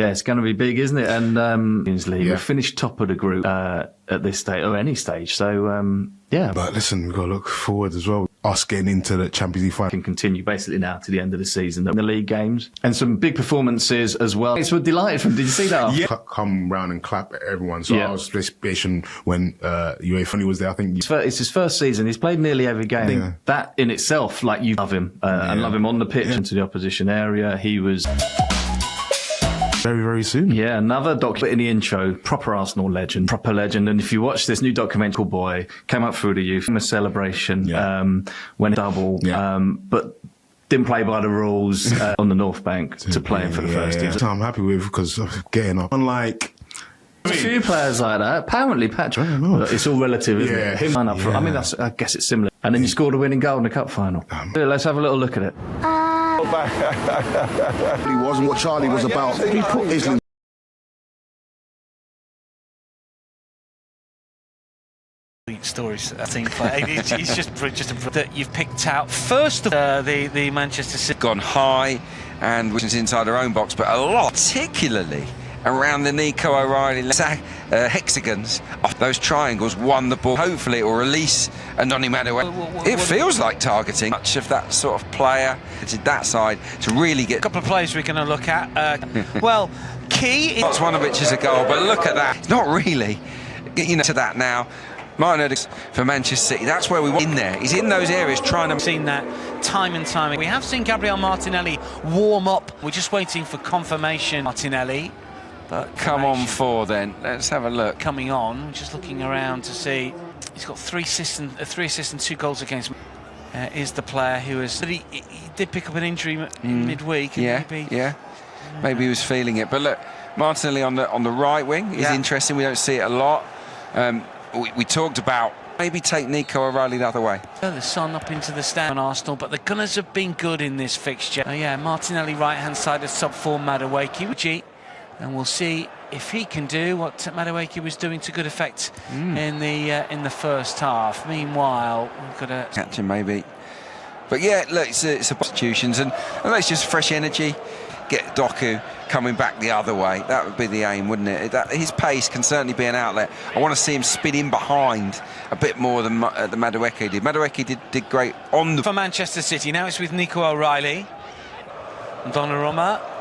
Yeah, it's going to be big, isn't it? And Champions League, we finished top of the group at this stage, or any stage. So, yeah. But listen, we've got to look forward as well. Us getting into the Champions League final. Can continue basically now to the end of the season. The league games. And some big performances as well. It's delighted from, did you see that? Yeah. Come round and clap at everyone. So I was patient when UEFA was there. I think it's his first season. He's played nearly every game. I think that in itself, like, you love him and love him on the pitch into the opposition area. He was... Very, very soon. Yeah, another document in the intro, proper Arsenal legend, proper legend. And if you watch this new documentary, boy, came up through the youth, a celebration, when double, but didn't play by the rules on the North Bank to play him for the first year. I'm happy with, because of getting up. Unlike... There's a few players like that. Apparently, Patrick, it's all relative, isn't it? Him up for, I mean, I guess it's similar. And then you scored a winning goal in the cup final. Let's have a little look at it. He wasn't what Charlie was about. He put Islington. Stories, I think. It's just that you've picked out first of the Manchester City. Gone high, and which is inside their own box, but a lot, particularly around the Nico O'Reilly hexagons, off those triangles, won the ball. Hopefully it will release and Donny Madueke. It feels like targeting much of that sort of player to that side to really get... A couple of players we're going to look at. Well, key... That's one of which is a goal, but look at that. It's not really, you know, to that now. Martin for Manchester City, that's where we want in there. He's in those areas trying to... Seen that time and time. We have seen Gabriel Martinelli warm up. We're just waiting for confirmation. Martinelli. But come on for then. Let's have a look. Coming on, just looking around to see. He's got 3 assists and 2 goals against. Is the player who has. He did pick up an injury midweek. Maybe he was feeling it. But look, Martinelli on the right wing is interesting. We don't see it a lot. We talked about maybe take Nico O'Reilly the other way. The sun up into the stand on Arsenal, but the Gunners have been good in this fixture. Martinelli right hand side of sub form Madueke. And we'll see if he can do what Madueke was doing to good effect in the first half. Meanwhile, we've got to catch him maybe. But yeah, look, it's a substitutions and that's just fresh energy. Get Doku coming back the other way. That would be the aim, wouldn't it? His pace can certainly be an outlet. I want to see him spin in behind a bit more than the Madueke did. Madueke did great on the... For Manchester City, now it's with Nico O'Reilly. Donnarumma.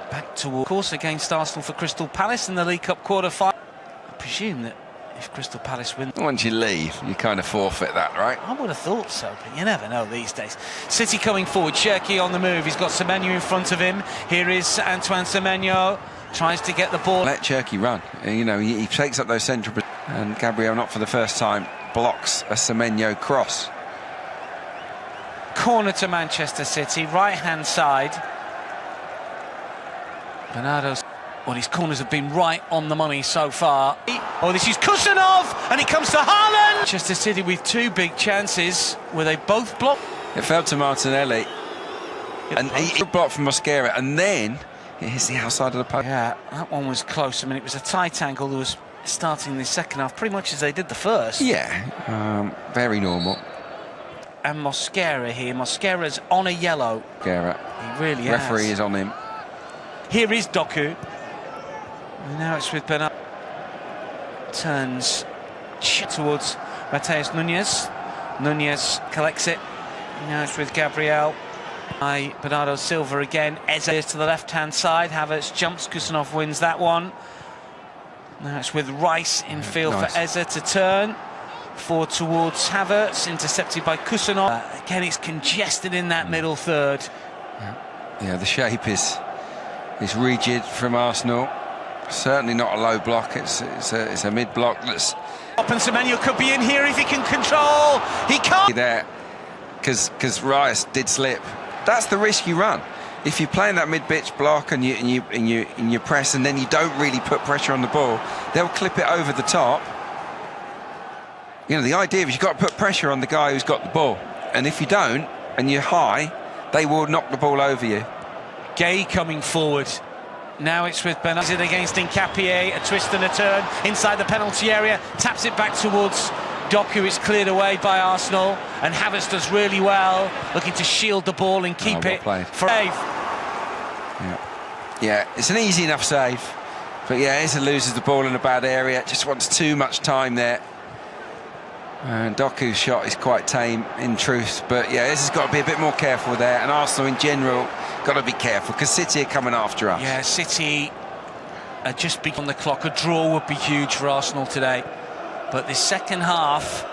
Back to course against Arsenal for Crystal Palace in the League Cup quarter-final. I presume that if Crystal Palace win... Once you leave, you kind of forfeit that, right? I would have thought so, but you never know these days. City coming forward, Cherki on the move. He's got Semenyo in front of him. Here is Antoine Semenyo. Tries to get the ball. Let Cherki run. You know, he takes up those central... And Gabriel, not for the first time, blocks a Semenyo cross. Corner to Manchester City, right-hand side. Bernardo's, well, his corners have been right on the money so far. Oh, this is Kusanov, and it comes to Haaland! Manchester City with 2 big chances, where they both blocked. It fell to Martinelli, and he blocked from Mosquera, and then it hits the outside of the post. Yeah, that one was close. I mean, it was a tight angle that was starting the second half, pretty much as they did the first. Yeah, very normal. And Mosquera here. Mosquera's on a yellow. Mosquera. He really is. Referee is on him. Here is Doku. And now it's with Bernardo. Turns towards Mateus Nunes. Nunes collects it. Now it's with Gabriel. Bernardo Silva again. Eze to the left-hand side. Havertz jumps. Kusanov wins that one. Now it's with Rice in field for Eze to turn. Forward towards Havertz. Intercepted by Kusanov. Again, it's congested in that middle third. Yeah, the shape is rigid from Arsenal. Certainly not a low block. It's a mid block that's... Up and Semenyo could be in here if he can control. He can't. There, because Rice did slip. That's the risk you run. If you're playing that mid-pitch block and you press and then you don't really put pressure on the ball, they'll clip it over the top. You know, the idea is you've got to put pressure on the guy who's got the ball. And if you don't, and you're high, they will knock the ball over you. Gay coming forward. Now it's with Benazid against Nkapie. A twist and a turn inside the penalty area. Taps it back towards Doku. It's cleared away by Arsenal. And Havertz does really well, looking to shield the ball and keep it played. for Dave. Yeah. Yeah, it's an easy enough save. But yeah, Eze loses the ball in a bad area. Just wants too much time there. And Doku's shot is quite tame, in truth. But yeah, Eze's got to be a bit more careful there. And Arsenal in general got to be careful, because City are coming after us. Yeah, City are just big on the clock. A draw would be huge for Arsenal today. But this second half,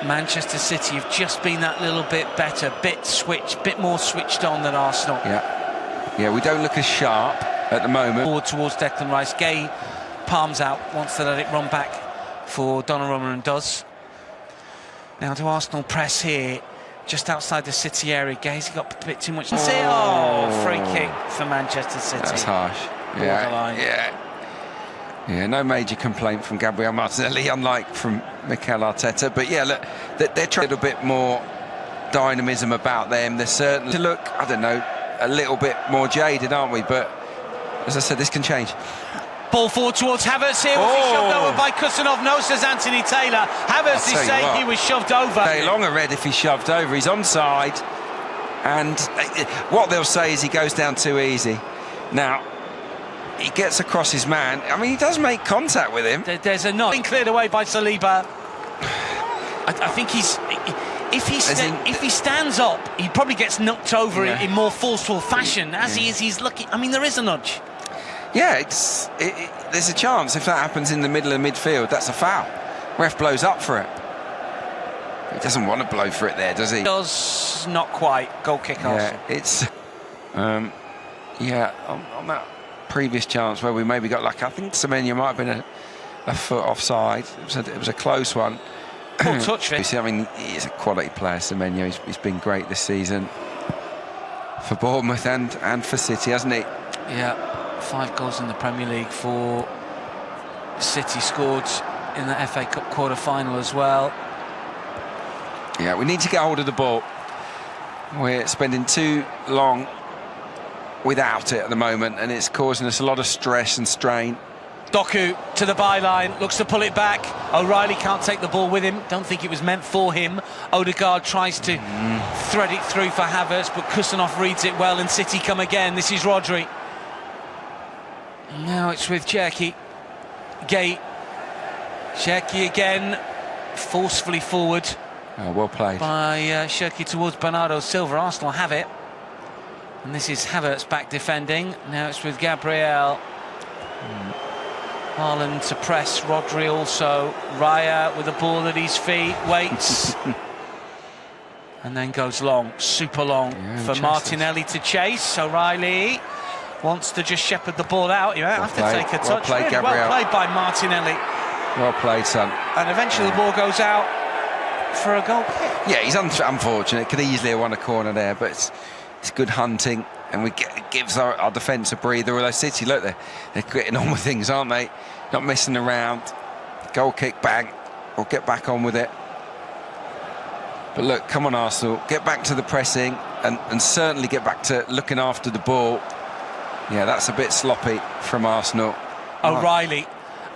Manchester City have just been that little bit better, bit more switched on than Arsenal. Yeah, we don't look as sharp at the moment. Forward towards Declan Rice. Gay palms out, wants to let it run back for Donnarumma, and does. Now do Arsenal press here, just outside the City area. Gay's got a bit too much. Free kick for Manchester City. That's harsh. Yeah, no major complaint from Gabriel Martinelli, unlike from Mikel Arteta. But yeah, look, they're trying a little bit more dynamism about them. They're certainly to look, I don't know, a little bit more jaded, aren't we? But as I said, this can change. Ball forward towards Havertz here. Was he shoved over by Kusanov? No, says Anthony Taylor. Havertz is saying he was shoved over. Day longer red if he's shoved over. He's onside. And what they'll say is he goes down too easy. Now, he gets across his man. I mean, he does make contact with him. There's a nod. Being cleared away by Saliba. I think he's... If he stands up, he probably gets knocked over in more forceful fashion. As he is, he's looking... I mean, there is a nudge. Yeah, there's a chance if that happens in the middle of midfield, that's a foul. Ref blows up for it. He doesn't want to blow for it there, does he? Does not quite. Goal kick, Arsenal. It's... on that previous chance where we maybe got lucky, I think Semenyo might have been a foot offside. It was a close one. Full touch for him. I mean, he's a quality player, Semenyo. He's been great this season for Bournemouth and for City, hasn't he? Yeah, 5 goals in the Premier League for City, scored in the FA Cup quarter-final as well. Yeah, we need to get hold of the ball. We're spending too long without it at the moment, and it's causing us a lot of stress and strain. Doku to the byline, looks to pull it back. O'Reilly can't take the ball with him. Don't think it was meant for him. Odegaard tries to thread it through for Havertz, but Kusanov reads it well, and City come again. This is Rodri. Now it's with Cherki. Gay. Cherki again, forcefully forward. Oh, well played. By Cherki towards Bernardo Silva. Arsenal have it. And this is Havertz back defending. Now it's with Gabriel. Haaland to press. Rodri also. Raya with the ball at his feet. Waits. And then goes long. Super long for Martinelli to chase. O'Reilly wants to just shepherd the ball out. You have to take a touch. Well played, Gabriel. Well played by Martinelli. Well played, son. And eventually the ball goes out for a goal kick. Yeah, he's unfortunate. Could easily have won a corner there, but it's good hunting, and it gives our defence a breather. Although City, look, they're getting on with things, aren't they? Not messing around. Goal kick, bang. Or get back on with it. But look, come on, Arsenal. Get back to the pressing, and certainly get back to looking after the ball. Yeah, that's a bit sloppy from Arsenal. O'Reilly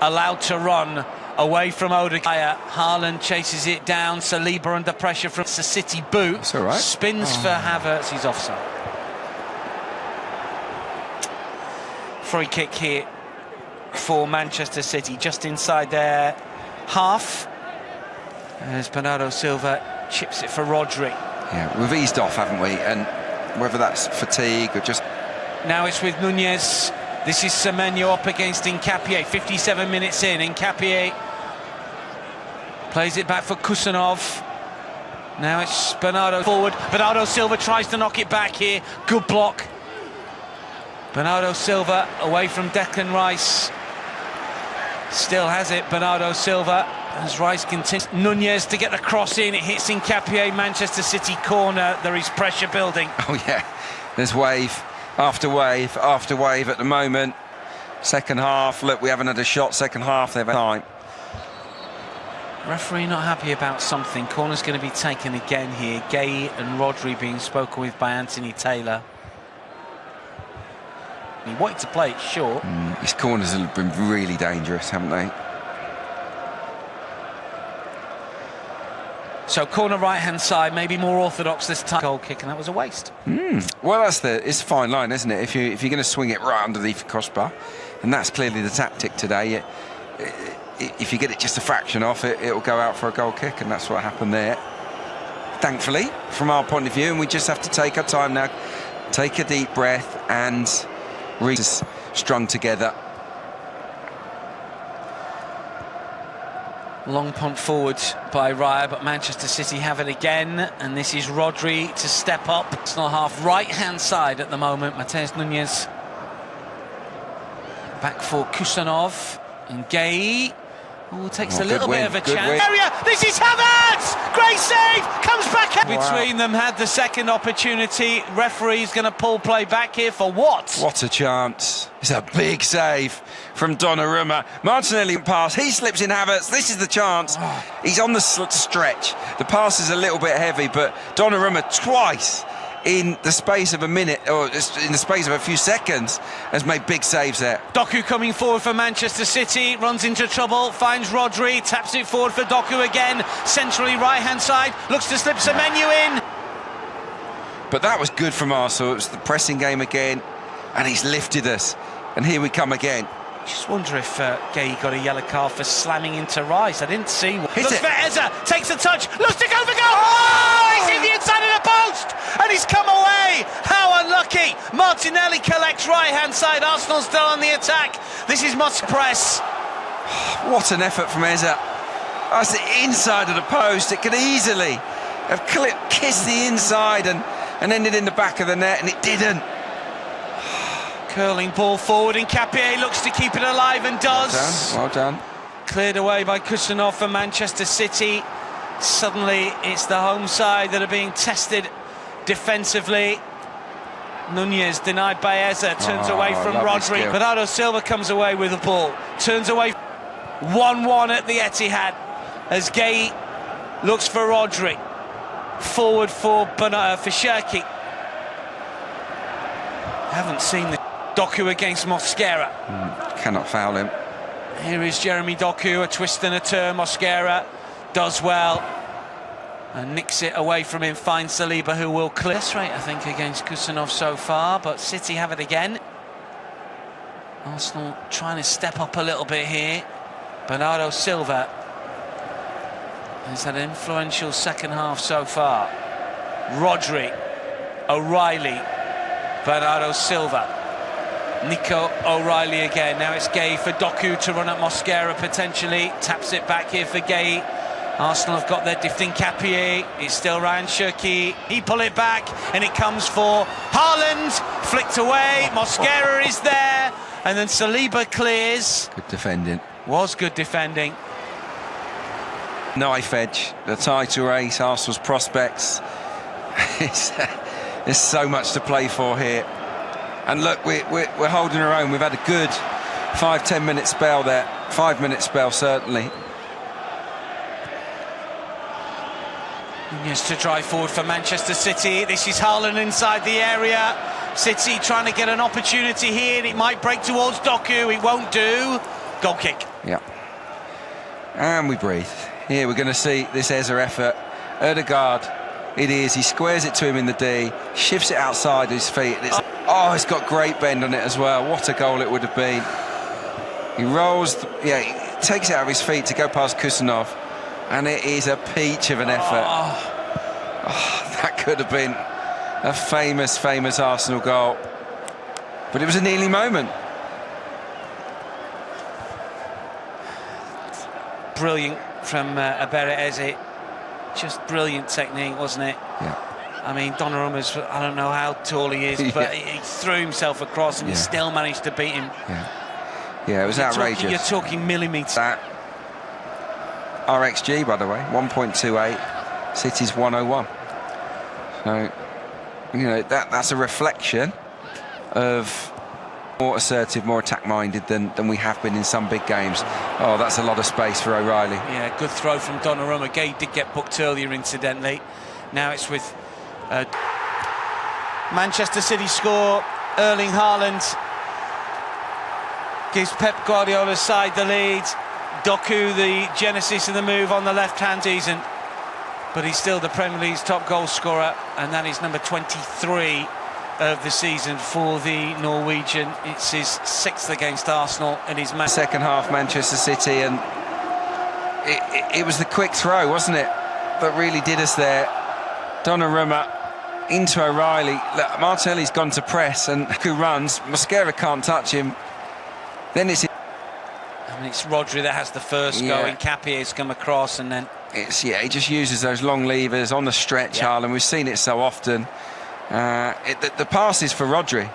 allowed to run away from Odegaard. Haaland chases it down. Saliba under pressure from the City boot. That's all right. Spins for Havertz. He's offside. Free kick here for Manchester City, just inside their half. As Bernardo Silva chips it for Rodri. Yeah, we've eased off, haven't we? And whether that's fatigue or just... Now it's with Nunez. This is Semenyo up against Nkapie. 57 minutes in. Nkapie plays it back for Kusanov. Now it's Bernardo forward. Bernardo Silva tries to knock it back here. Good block. Bernardo Silva away from Declan Rice. Still has it, Bernardo Silva. As Rice continues. Nunez to get the cross in. It hits Nkapie. Manchester City corner. There is pressure building. Oh, yeah. There's wave after wave after wave at the moment. Second half, look, we haven't had a shot. Second half, they've had time. Referee not happy about something. Corner's going to be taken again here. Gay and Rodri being spoken with by Anthony Taylor. He wanted to play it short. His corners have been really dangerous, haven't they? So corner right-hand side, maybe more orthodox this time. Goal kick, and that was a waste. Well, it's a fine line, isn't it? If you're going to swing it right underneath the crossbar, and that's clearly the tactic today. If you get it just a fraction off, it'll go out for a goal kick, and that's what happened there. Thankfully, from our point of view, and we just have to take our time now, take a deep breath, and strung together. Long punt forward by Raya, but Manchester City have it again, and this is Rodri to step up. Arsenal half right-hand side at the moment. Matheus Nunes back for Kusanov, and Gay takes a little bit of a chance. Area, this is Havertz! Great save! Comes back out. Between them had the second opportunity. Referee's going to pull play back here for what? What a chance. It's a big save from Donnarumma. Martinelli pass, he slips in Havertz. This is the chance. He's on the stretch. The pass is a little bit heavy, but Donnarumma twice in the space of a minute, or in the space of a few seconds, has made big saves there. Doku coming forward for Manchester City, runs into trouble, finds Rodri, taps it forward for Doku again, centrally right-hand side, looks to slip Semenyo in. But that was good from Arsenal. It was the pressing game again, and he's lifted us. And here we come again. Just wonder if Gay got a yellow card for slamming into Rice. I didn't see one. Looks it. for Eza, takes a touch, looks to go for goal! Oh, he's in the inside of the post, and he's come away. How unlucky. Martinelli collects right-hand side. Arsenal still on the attack. This is must press. What an effort from Eza. That's the inside of the post. It could easily have kissed the inside and ended in the back of the net, and it didn't. Curling ball forward, and Kepandaian looks to keep it alive and does. Well done. Cleared away by Kusanov for Manchester City. Suddenly it's the home side that are being tested defensively. Nunez denied by Eza, turns away from Rodri. Bernardo Silva comes away with the ball, turns away. 1-1 at the Etihad as Gay looks for Rodri. Forward for Shirky. Haven't seen the Doku against Mosquera. Cannot foul him. Here is Jeremy Doku, a twist and a turn. Mosquera does well and nicks it away from him, finds Saliba, who will clear. That's right, I think, against Kusanov so far, but City have it again. Arsenal trying to step up a little bit here. Bernardo Silva has had an influential second half so far. Rodri, O'Reilly, Bernardo Silva, Nico O'Reilly again. Now it's Gay for Doku to run at Mosquera potentially. Taps it back here for Gay. Arsenal have got their defending Kepandaian. It's still Ryan Shirky. He pull it back and it comes for Haaland. Flicked away. Mosquera is there. And then Saliba clears. Good defending. Was good defending. Knife edge, the title race, Arsenal's prospects. There's so much to play for here. And look, we're holding our own. We've had a good 5-10 minute spell there. 5 minute spell, certainly. Yes, to drive forward for Manchester City. This is Haaland inside the area. City trying to get an opportunity here. It might break towards Doku. It won't do. Goal kick. Yeah. And we breathe. Here we're going to see this Eza effort. Ødegaard, it is. He squares it to him in the D, shifts it outside his feet. It's got great bend on it as well. What a goal it would have been. He rolls, he takes it out of his feet to go past Kusanov, and it is a peach of an effort. That could have been a famous, famous Arsenal goal. But it was a kneeling moment. Brilliant from Abere Eze. Just brilliant technique, wasn't it? Yeah. I mean, Donnarumma's, I don't know how tall he is, but he threw himself across and he still managed to beat him. Yeah, it was outrageous. You're talking millimetres. That RXG, by the way, 1.28. City's 101. So, that's a reflection of more assertive, more attack-minded than we have been in some big games. Oh, that's a lot of space for O'Reilly. Yeah, good throw from Donnarumma. Gay did get booked earlier, incidentally. Now it's with Manchester City score. Erling Haaland gives Pep Guardiola's side the lead. Doku, the genesis of the move on the left-hand season. but he's still the Premier League's top goal scorer, and that is number 23 of the season for the Norwegian. It's his 6th against Arsenal in his second half, Manchester City, and it was the quick throw, wasn't it, that really did us there. Donnarumma into O'Reilly. Look, Martinelli's gone to press, and who runs? Mosquera can't touch him. Then it's Rodri that has the first go, and Capier's come across, and then he just uses those long levers on the stretch, Haaland. We've seen it so often. The pass is for Rodri,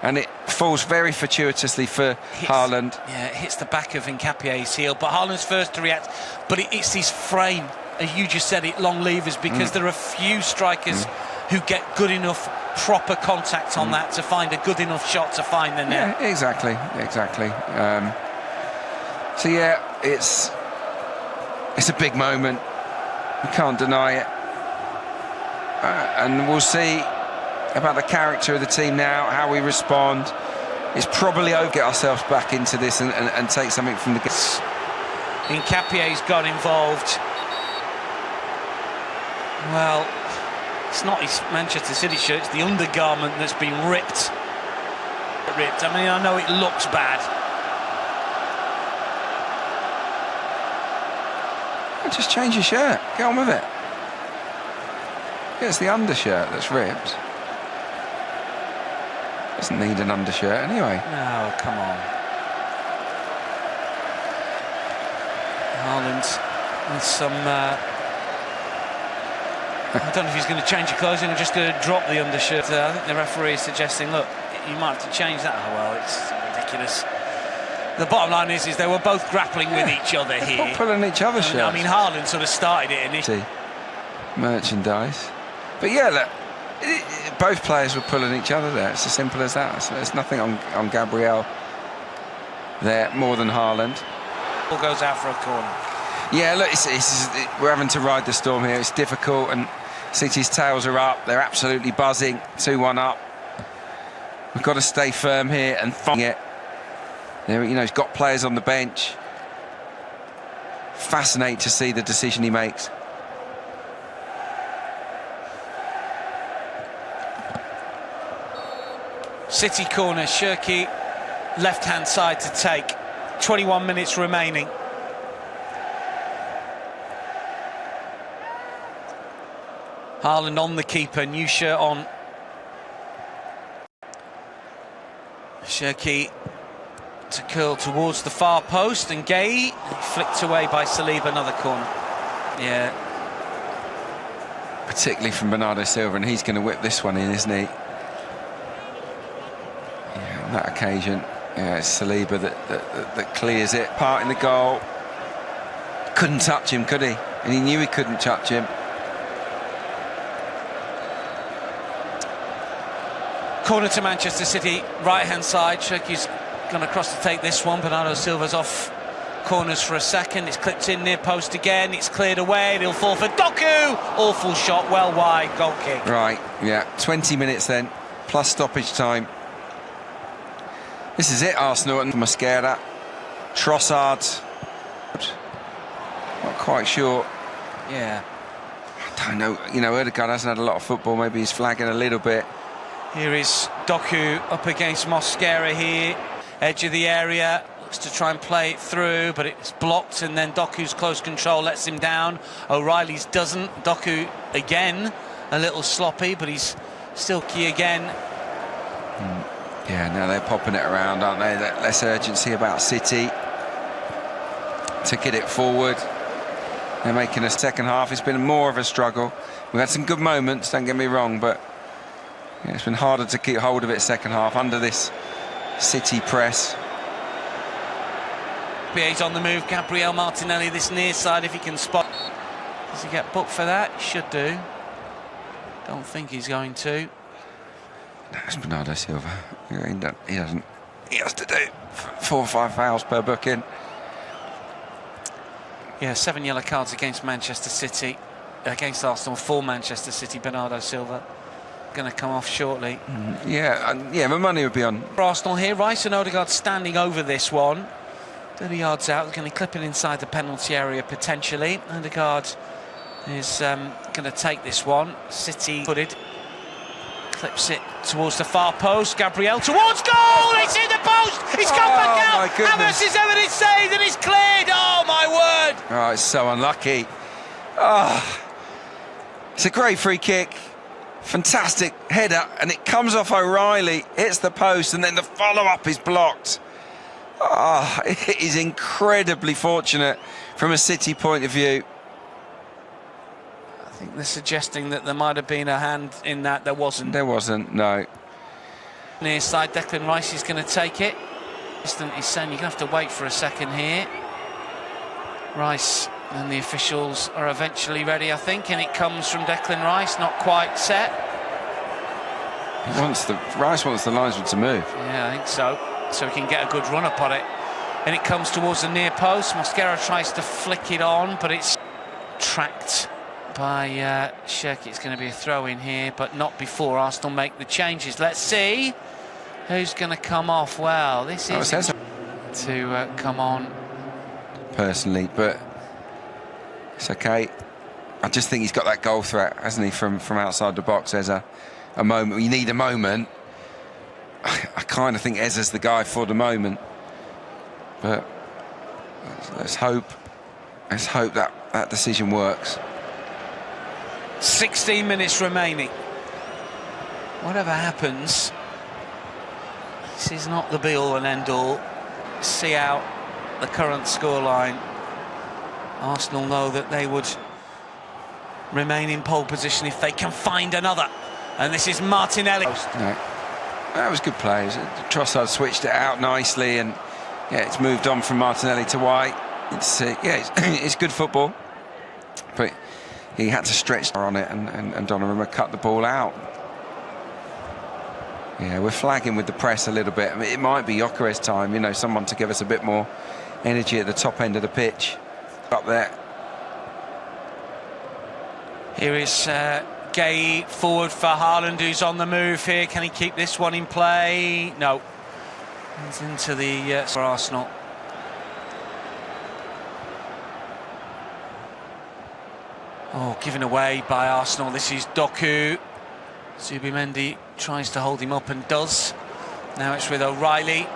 and it falls very fortuitously for Haaland. Yeah, it hits the back of Nkapie's heel, but Haaland's first to react. But it's his frame, as you just said, it long levers, because there are few strikers who get good enough proper contact on that to find a good enough shot to find the net. Yeah, exactly. So yeah, it's a big moment. We can't deny it, and we'll see about the character of the team now, how we respond. It's probably over, get ourselves back into this and take something from the... Nkapie's got involved. Well, it's not his Manchester City shirt, it's the undergarment that's been ripped. I mean, I know it looks bad. Just change your shirt, get on with it. Yeah, it's the undershirt that's ripped. Doesn't need an undershirt anyway. No, come on. Haaland with some... I don't know if he's going to change your clothing or just going to drop the undershirt. I think the referee is suggesting, look, you might have to change that. Oh, well, it's ridiculous. The bottom line is they were both grappling with each other here. Pulling each other's shirts. I mean, Haaland sort of started it initially. Merchandise. But yeah, look, both players were pulling each other there. It's as simple as that. So there's nothing on Gabriel there more than Haaland. Ball goes out for a corner. Yeah, look, we're having to ride the storm here. It's difficult, and City's tails are up. They're absolutely buzzing. 2-1 up. We've got to stay firm here and fight it. There, he's got players on the bench. Fascinating to see the decision he makes. City corner, Shirky, left-hand side to take. 21 minutes remaining. Haaland on the keeper, new shirt on. Shirky to curl towards the far post, and Gay flicked away by Saliba, another corner. Yeah. Particularly from Bernardo Silva, and he's going to whip this one in, isn't he? Yeah, on that occasion, it's Saliba that clears it, part in the goal. Couldn't touch him, could he? And he knew he couldn't touch him. Corner to Manchester City, right-hand side. Shirky's gone across to take this one. Bernardo Silva's off corners for a second. It's clipped in near post again. It's cleared away. It'll fall for Doku. Awful shot, well wide, goal kick. Right, yeah. 20 minutes then, plus stoppage time. This is it, Arsenal and Mosquera. Trossard. Not quite sure. Yeah. I don't know. Ødegaard hasn't had a lot of football. Maybe he's flagging a little bit. Here is Doku up against Mosquera here. Edge of the area. Looks to try and play it through, but it's blocked, and then Doku's close control lets him down. O'Reilly's doesn't. Doku again, a little sloppy, but he's still key again. Yeah, now they're popping it around, aren't they? Less urgency about City to get it forward. They're making a second half. It's been more of a struggle. We've had some good moments, don't get me wrong, but yeah, it's been harder to keep hold of it second half under this City press. He's on the move. Gabriel Martinelli, this near side, if he can spot. Does he get booked for that? He should do. Don't think he's going to. No, it's Bernardo Silva. He doesn't. He has to do 4 or 5 fouls per booking. Yeah, 7 yellow cards against Manchester City. Against Arsenal for Manchester City. Bernardo Silva going to come off shortly. Yeah, my money would be on for Arsenal here. Rice and Ødegaard standing over this one. 30 yards out, going to clip it inside the penalty area potentially. Ødegaard is going to take this one. City footed. Clips it towards the far post. Gabriel towards goal. It's in the post. It's gone back out. Havertz is over. It's saved and it's cleared. Oh my word! Oh, it's so unlucky. Oh, it's a great free kick. Fantastic header, and it comes off O'Reilly, hits the post, and then the follow-up is blocked. Oh, it is incredibly fortunate from a City point of view. I think they're suggesting that there might have been a hand in that. There wasn't. There wasn't, no. Near side, Declan Rice is going to take it. Assistant is saying you're going to have to wait for a second here. Rice and the officials are eventually ready, I think, and it comes from Declan Rice, not quite set. Rice wants the linesman to move. Yeah, I think so. So he can get a good run up on it. And it comes towards the near post. Mosquera tries to flick it on, but it's tracked by Shirky. It's going to be a throw in here, but not before Arsenal make the changes. Let's see who's going to come off. Well, this is to come on. Personally, but it's okay. I just think he's got that goal threat, hasn't he, from outside the box. There's a moment. You need a moment. I kind of think Ezza's the guy for the moment. But let's hope that decision works. 16 minutes remaining. Whatever happens, this is not the be-all and end-all. See out the current scoreline. Arsenal know that they would remain in pole position if they can find another. And this is Martinelli. No, that was good play. Trossard switched it out nicely, and yeah, it's moved on from Martinelli to White. It's good football, but he had to stretch on it, and Donnarumma cut the ball out. Yeah, we're flagging with the press a little bit. I mean, it might be Gyökeres time, you know, someone to give us a bit more energy at the top end of the pitch. Up there. Here is Gay forward for Haaland, who's on the move here. Can he keep this one in play? No. He's into the for Arsenal. Oh, given away by Arsenal. This is Doku. Zubimendi tries to hold him up and does. Now it's with O'Reilly.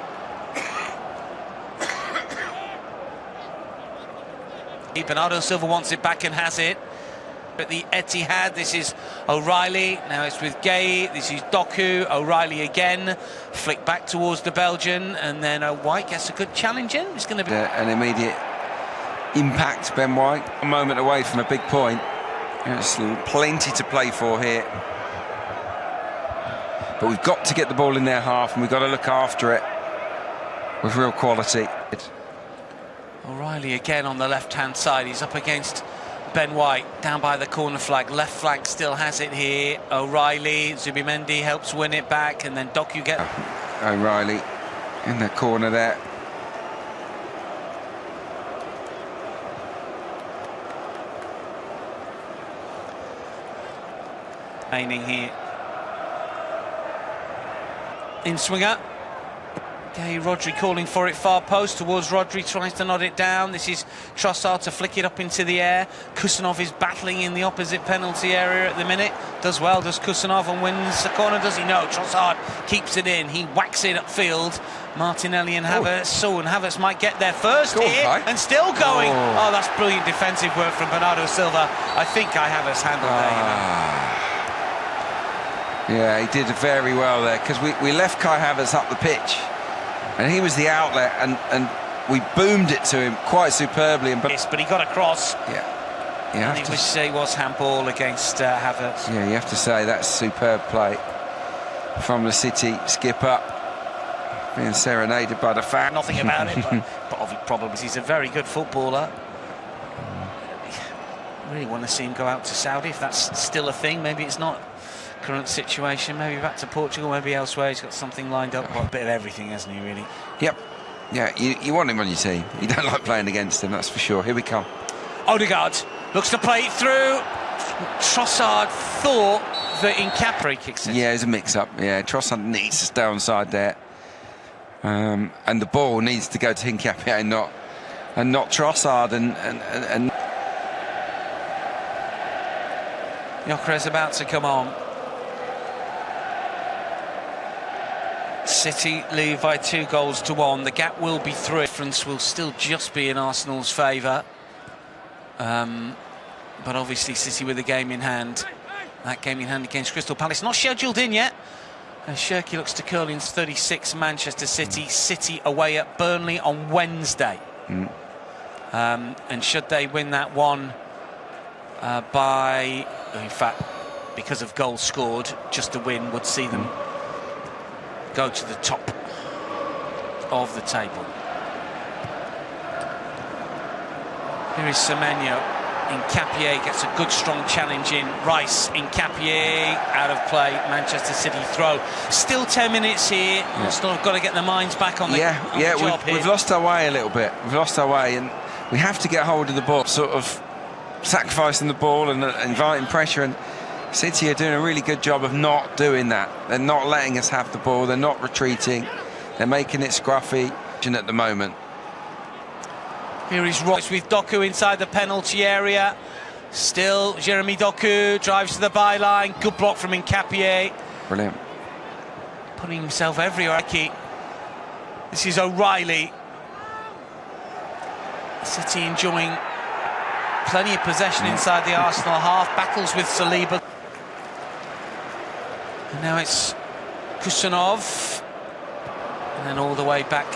Bernardo Silva wants it back and has it. At the Etihad, this is O'Reilly. Now it's with Gay. This is Doku. O'Reilly again. Flick back towards the Belgian, and then White gets a good challenge in. It's going to be an immediate impact. Ben White, a moment away from a big point. There's plenty to play for here, but we've got to get the ball in their half, and we've got to look after it with real quality. O'Reilly again on the left-hand side. He's up against Ben White down by the corner flag. Left flag still has it here. O'Reilly, Zubimendi helps win it back, and then Doku gets... O'Reilly in the corner there. Remaining here. In swinger. Okay, Rodri calling for it, far post towards Rodri, tries to nod it down. This is Trossard to flick it up into the air. Kusanov is battling in the opposite penalty area at the minute. Does well, does Kusanov, and wins the corner, does he? No, Trossard keeps it in. He whacks it upfield. Martinelli and Havertz. And Havertz might get there first here, and still going. Oh, that's brilliant defensive work from Bernardo Silva. I think Havertz handled there, you know. Yeah, he did very well there, because we left Kai Havertz up the pitch, and he was the outlet, and we boomed it to him quite superbly. But he got across. Yeah. And it was handball against Havertz. Yeah, you have to say that's superb play from the City skipper, being serenaded by the fan. Nothing about it, but probably he's a very good footballer. I really want to see him go out to Saudi, if that's still a thing. Maybe it's not. Current situation, maybe back to Portugal, maybe elsewhere. He's got something lined up. Well, a bit of everything, hasn't he, really? Yep. Yeah, you want him on your team. You don't like playing against him, that's for sure. Here we come. Odegaard looks to play it through. Trossard thought that Nkapri kicks it. Yeah, it's a mix-up. Yeah, Trossard needs to stay onside there. And the ball needs to go to Nkapri and not Trossard. And Gyökeres about to come on. City lead by 2-1. The gap will be 3. Difference will still just be in Arsenal's favour. But obviously City with the game in hand. That game in hand against Crystal Palace. Not scheduled in yet. As Shirky looks to curl in 36, Manchester City. City away at Burnley on Wednesday. And should they win that one by... In fact, because of goals scored, just a win would see them go to the top of the table. Here is Semenyo. Nkapie gets a good strong challenge in. Rice, Nkapie out of play. Manchester City throw. Still 10 minutes here. Still got to get their minds back on the job here. We've lost our way a little bit. We've lost our way, and we have to get hold of the ball. Sort of sacrificing the ball and inviting pressure. And City are doing a really good job of not doing that. They're not letting us have the ball. They're not retreating. They're making it scruffy at the moment. Here is Royce with Doku inside the penalty area. Still, Jeremy Doku drives to the byline. Good block from Nkapie. Brilliant. Putting himself everywhere. This is O'Reilly. City enjoying plenty of possession inside the Arsenal half. Battles with Saliba. And now it's Kusanov. And then all the way back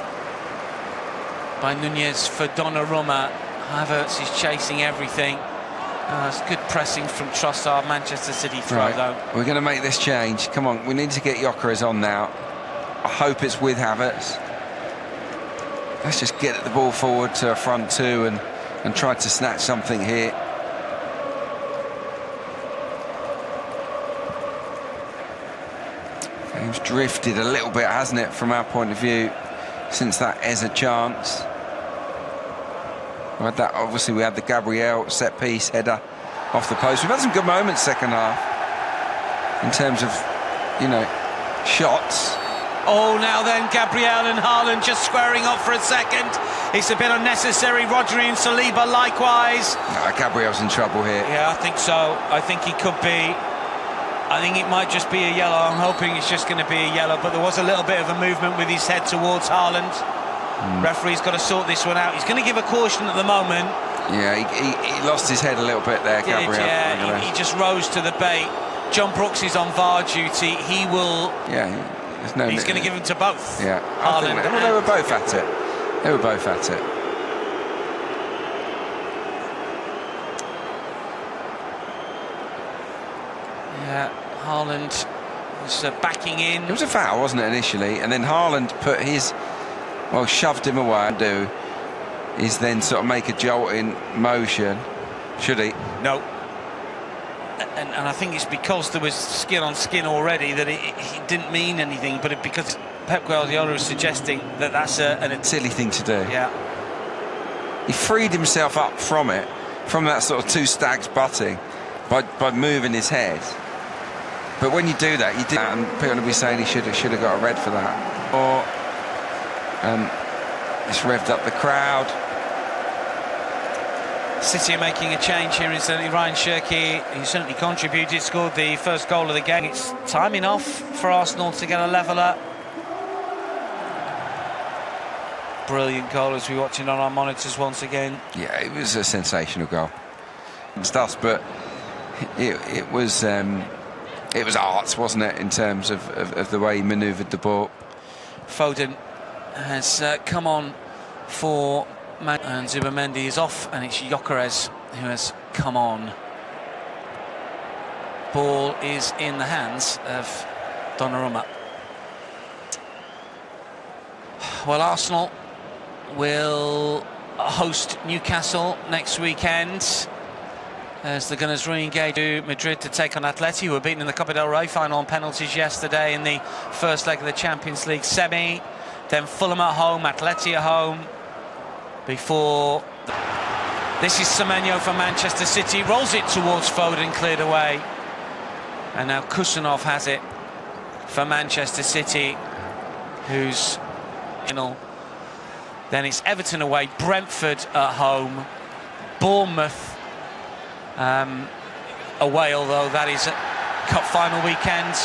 by Nunez for Donnarumma. Havertz is chasing everything. It's good pressing from Trossard. Manchester City throw, though. We're going to make this change. Come on, we need to get Gyökeres on now. I hope it's with Havertz. Let's just get the ball forward to a front two and try to snatch something here. Game's drifted a little bit, hasn't it, from our point of view, since that Eza chance. We had that, obviously we had the Gabriel set piece header off the post. We've had some good moments second half in terms of, you know, shots. Oh, now then, Gabriel and Haaland just squaring off for a second. It's a bit unnecessary. Rodri and Saliba likewise. No, Gabriel's in trouble here. Yeah, I think so. I think he could be. I think it might just be a yellow. I'm hoping it's just going to be a yellow, but there was a little bit of a movement with his head towards Haaland. Referee's got to sort this one out. He's going to give a caution at the moment. Yeah, he lost his head a little bit there, Gabriel. Yeah, he just rose to the bait. John Brooks is on VAR duty. He will... Yeah, he's going to give him to both. Yeah, Haaland. They were both at it. They were both at it. Yeah, Haaland was backing in. It was a foul, wasn't it, initially? And then Haaland put his... Well, shoved him away. Do is then sort of make a jolt in motion. Should he? No. And I think it's because there was skin on skin already that it didn't mean anything, but because Pep Guardiola is suggesting that that's a silly thing to do. Yeah. He freed himself up from it, from that sort of two stags butting, by moving his head. But when you do that, and people will be saying he should have got a red for that. Or it's revved up the crowd. City are making a change here. Incidentally, Ryan Shirky, he certainly contributed, scored the first goal of the game. It's time enough for Arsenal to get a leveller. Brilliant goal as we're watching on our monitors once again. Yeah, it was a sensational goal. Stuff, but it was art, wasn't it, in terms of the way he manoeuvred the ball. Foden has come on for and Zubimendi is off, and it's Gyökeres who has come on. Ball is in the hands of Donnarumma. Well, Arsenal will host Newcastle next weekend as the Gunners re-engage to Madrid to take on Atleti, who were beaten in the Copa del Rey final on penalties yesterday in the first leg of the Champions League semi. Then Fulham at home, Atleti at home. Before this is Semenyo for Manchester City, rolls it towards Foden, cleared away, and now Kusanov has it for Manchester City, who's then it's Everton away, Brentford at home, Bournemouth away, although that is a cup final weekend.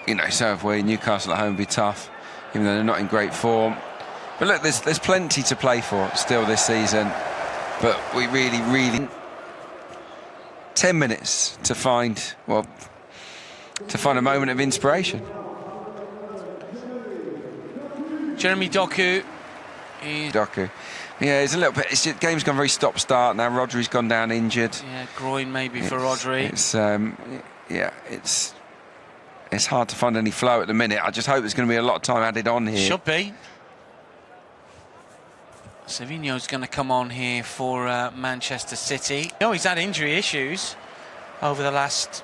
You know, so if we Newcastle at home would be tough, even though they're not in great form. But look, there's plenty to play for still this season. But we really 10 minutes to find a moment of inspiration. Jeremy Doku. Yeah, it's a little bit. The game's gone very stop-start now. Rodri's gone down injured. Yeah, groin maybe for Rodri. It's hard to find any flow at the minute. I just hope there's going to be a lot of time added on here. Should be. Savinho's going to come on here for Manchester City. No, he's had injury issues over the last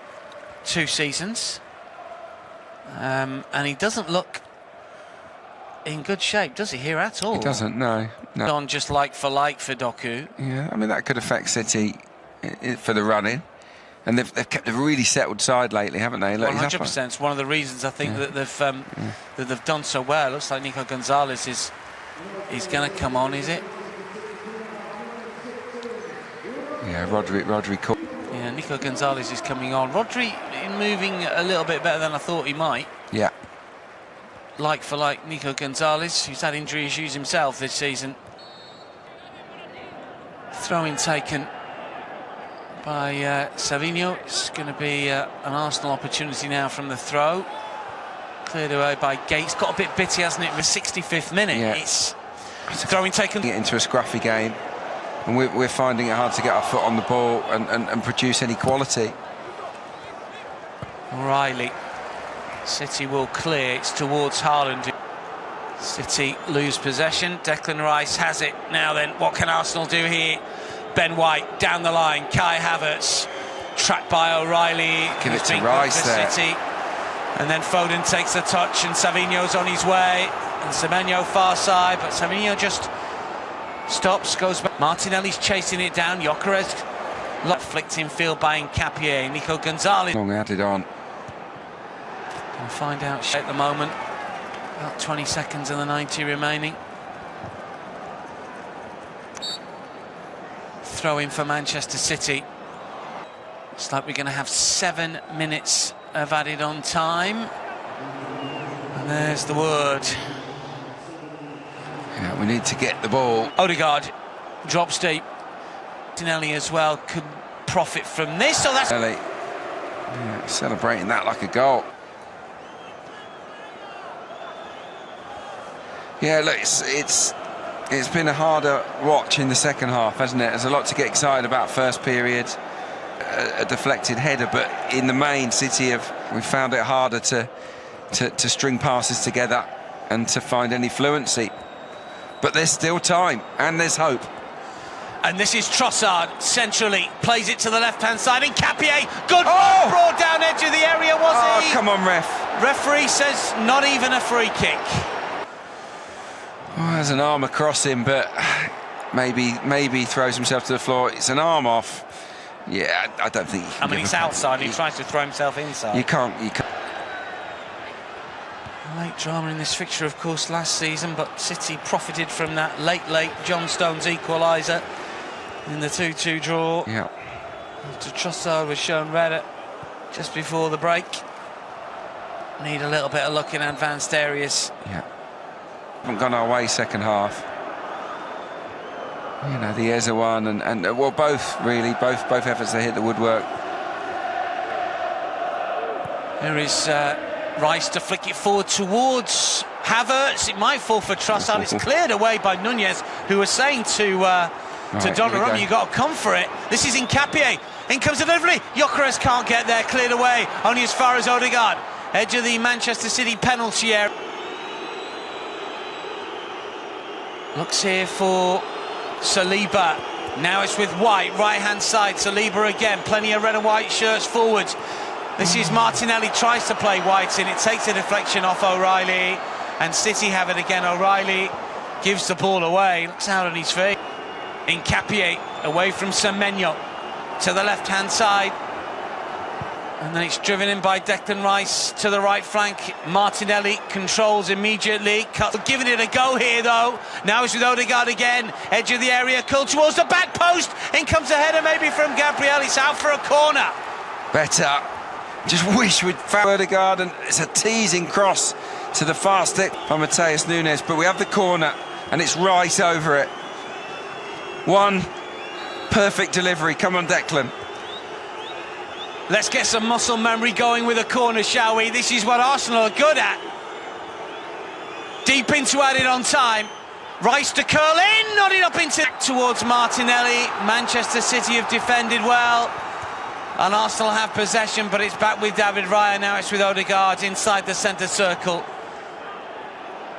2 seasons. And he doesn't look in good shape, does he, here at all? He doesn't, no. On just like for Doku. Yeah, I mean, that could affect City for the run-in. And they've kept a really settled side lately, haven't they? Look, 100%. It's one of the reasons I think that they've done so well. Looks like Nico Gonzalez is going to come on, is it? Yeah, Rodri caught. Yeah, Nico Gonzalez is coming on. Rodri moving a little bit better than I thought he might. Yeah. Like for Nico Gonzalez, who's had injury issues himself this season. Throw-in taken by Savinho. It's going to be an Arsenal opportunity now from the throw. Cleared away by Gates. Got a bit bitty, hasn't it? The 65th minute. Yeah. It's throwing taken. Get into a scruffy game, and we're finding it hard to get our foot on the ball and produce any quality. O'Reilly. City will clear. It's towards Haaland. City lose possession. Declan Rice has it. Now then, what can Arsenal do here? Ben White down the line. Kai Havertz trapped by O'Reilly. Give it to Rice there. City. And then Foden takes the touch, and Savinho's on his way. And Semenyo far side, but Savinho just stops, goes back. Martinelli's chasing it down. Gyökeres flicked in field by Nkapie. Nico Gonzalez. Long added on. We'll find out at the moment. About 20 seconds and the 90 remaining. Throw in for Manchester City. Looks like we're going to have 7 minutes of added on time. And there's the word. Yeah, we need to get the ball. Odegaard drops deep. Martinelli as well could profit from this. So that's Celebrating that like a goal. Yeah, look, it's been a harder watch in the second half, hasn't it? There's a lot to get excited about first period. A deflected header, but in the main, City we found it harder to string passes together and to find any fluency. But there's still time and there's hope. And this is Trossard centrally, plays it to the left-hand side. Nkapie, good broad down edge of the area, was he? Oh, come on, ref. Referee says not even a free kick. Oh, there's an arm across him, but maybe he throws himself to the floor. It's an arm off. Yeah, I don't think. I mean, it's outside. He tries to throw himself inside. You can't. Late drama in this fixture, of course, last season, but City profited from that late John Stones equaliser in the 2-2 draw. Yeah. After Trossard was shown red just before the break. Need a little bit of luck in advanced areas. Yeah. Haven't gone our way second half. You know, the Eza one and well, both efforts to hit the woodwork. There is Rice to flick it forward towards Havertz. It might fall for Trossard. It's cleared away by Nunez, who was saying to Donnarumma, you got to come for it. This is Nkapie. In comes the delivery. Gyökeres can't get there. Cleared away, only as far as Odegaard. Edge of the Manchester City penalty area. Looks here for Saliba. Now it's with White, right-hand side. Saliba again, plenty of red and white shirts forwards. This is Martinelli, tries to play White in. It takes a deflection off O'Reilly. And City have it again. O'Reilly gives the ball away. Looks out on his feet. Nkapie away from Semenyo to the left-hand side. And then it's driven in by Declan Rice to the right flank. Martinelli controls immediately. Giving it a go here, though. Now it's with Odegaard again. Edge of the area, curled towards the back post. In comes a header maybe from Gabriel. It's out for a corner. Better. Just wish we'd found Odegaard, and it's a teasing cross to the far stick by Matheus Nunes. But we have the corner, and it's Rice over it. One perfect delivery. Come on, Declan. Let's get some muscle memory going with a corner, shall we? This is what Arsenal are good at. Deep into added on time. Rice to curl in, nodding up into towards Martinelli. Manchester City have defended well. And Arsenal have possession, but it's back with David Raya. Now it's with Odegaard inside the centre circle.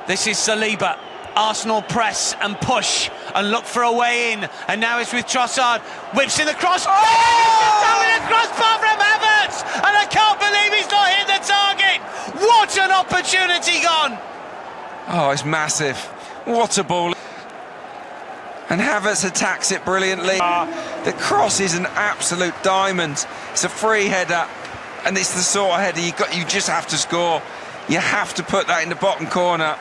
This is Saliba. Arsenal press and push and look for a way in. And now it's with Trossard. Whips in the cross. Oh! A crossbar from Havertz! And I can't believe he's not hit the target. What an opportunity gone! Oh, it's massive. What a ball. And Havertz attacks it brilliantly. The cross is an absolute diamond. It's a free header, and it's the sort of header you just have to score. You have to put that in the bottom corner.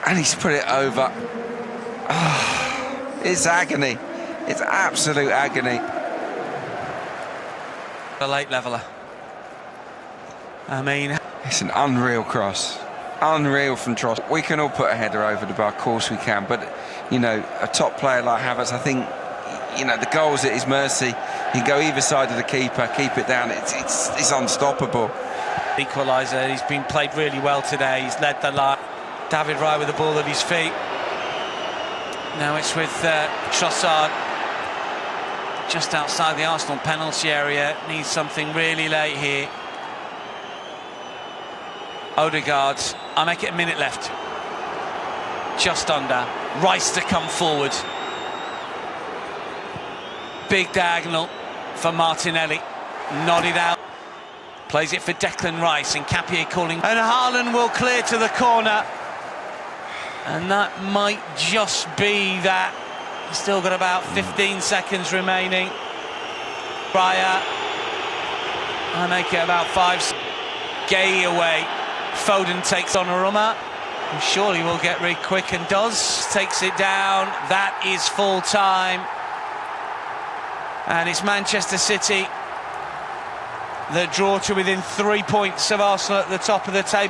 And he's put it over. Oh, it's agony. It's absolute agony. The late leveller. I mean, it's an unreal cross. Unreal from Tross. We can all put a header over the bar, of course we can, but you know, a top player like Havertz, I think, you know, the goal's at his mercy. He can go either side of the keeper, keep it down. It's unstoppable. Equaliser. He's been played really well today. He's led the line. David Raya with the ball at his feet. Now it's with Trossard just outside the Arsenal penalty area. Needs something really late here. Odegaard. I make it a minute left. Just under. Rice to come forward. Big diagonal for Martinelli. Nodded out. Plays it for Declan Rice, and Cappier calling. And Haaland will clear to the corner. And that might just be that. Still got about 15 seconds remaining. Raya. I make it about 5. Gay away. Foden takes on Rumah. Surely will get really quick, and does. Takes it down. That is full time. And it's Manchester City that draw to within 3 points of Arsenal at the top of the table.